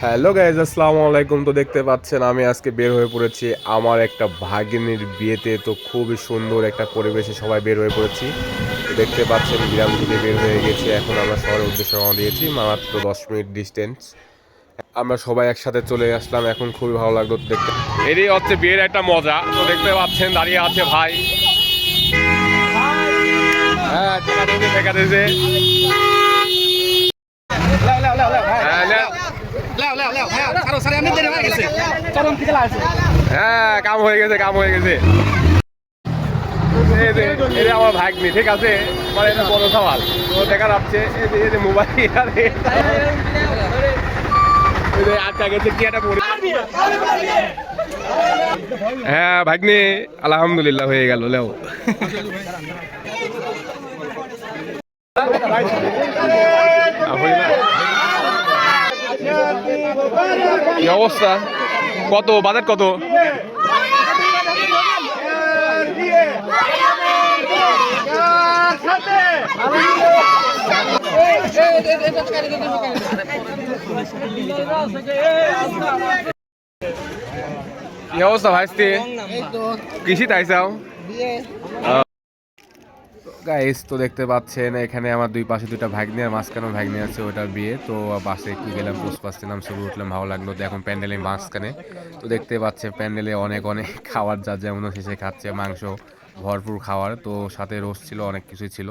Hello guys, আসসালামু আলাইকুম। তো দেখতে পাচ্ছেন আমি আজকে বের হয়ে পড়েছি আমার একটা ভাগিনীর বিয়েতে। তো খুবই সুন্দর একটা পরিবেশে সবাই বের হয়ে পড়েছি। তো দেখতে পাচ্ছেন গ্রাম থেকে বের হয়ে গেছি, এখন আমরা শহরের উদ্দেশ্যে রওনা দিয়েছি, মাত্র 10 মিনিট ডিস্টেন্স। আমরা সবাই একসাথে চলে আসলাম, এখন খুবই ভালো লাগলো দেখতে। এরই হচ্ছে বিয়ের একটা মজা। তো দেখতে পাচ্ছেন দাঁড়িয়ে আছে ভাই, হ্যাঁ দেখা দিয়েছে। হ্যাঁ, কাম হয়ে গেছে। এটা আমার ভাগ্নি, ঠিক আছে, মানে এটা বড় সওয়াল। তো দেখা যাচ্ছে এই যে মোবাইল আটকা গেছে কি একটা পড়ে। হ্যাঁ ভাগ্নি, আলহামদুলিল্লাহ হয়ে গেল। লেও কি অবস্থা? কত বাজেট কত? কি অবস্থা ভাইস্তি? কৃষি তাইছাও গাইস? তো দেখতে পাচ্ছেন এখানে আমার দুই পাশে দুইটা ভাগ্নি আর মাঝখানেও ভাগ্নি আছে, ওটার বিয়ে। তো বাসে একটু গেলাম, পোস্ট পাস দিলাম, ছবি উঠলাম, ভালো লাগলো। তো এখন প্যান্ডেলে মাঝখানে। তো দেখতে পাচ্ছেন প্যান্ডেলে অনেক খাবার, যা যেমন শেষে খাচ্ছে মাংস, ভরপুর খাবার। তো সাথে রোস্ট ছিল, অনেক কিছুই ছিল।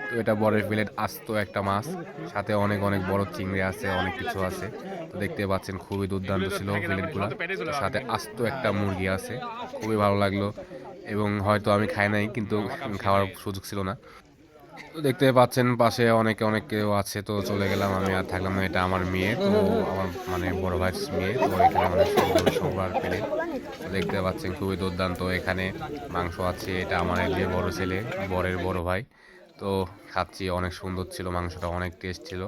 তো এটা বড়ের প্লেট, আস্ত একটা মাছ, সাথে অনেক বড় চিংড়ি আছে, অনেক কিছু আছে। তো দেখতে পাচ্ছেন খুবই দুর্দান্ত ছিল প্লেটগুলো। সাথে আস্ত একটা মুরগি আছে, খুবই ভালো লাগলো। এবং হয়তো আমি খাই নাই, কিন্তু খাওয়ার সুযোগ ছিল না। তো দেখতে পাচ্ছেন পাশে অনেক কেউ আছে। তো চলে গেলাম, আমি আর থাকলাম না। এটা আমার মেয়ে, তো আমার মানে বড় ভাইয়ের মেয়ে। তো এখানে অনেক সুন্দর সবার পেলে। তো দেখতে পাচ্ছেন খুবই দুর্দান্ত। এখানে মাংস আছে, এটা আমার যে বড় ছেলে, বরের বড় ভাই। তো খাচ্ছি, অনেক সুন্দর ছিল মাংসটা, অনেক টেস্ট ছিল।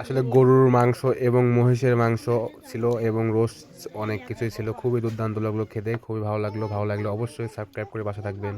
আসলে গরুর মাংস এবং মহিষের মাংস ছিল, এবং রোস্ট অনেক কিছুই ছিল। খুবই দুর্দান্ত লাগলো খেতে, খুবই ভালো লাগলো। অবশ্যই সাবস্ক্রাইব করে পাশে থাকবেন।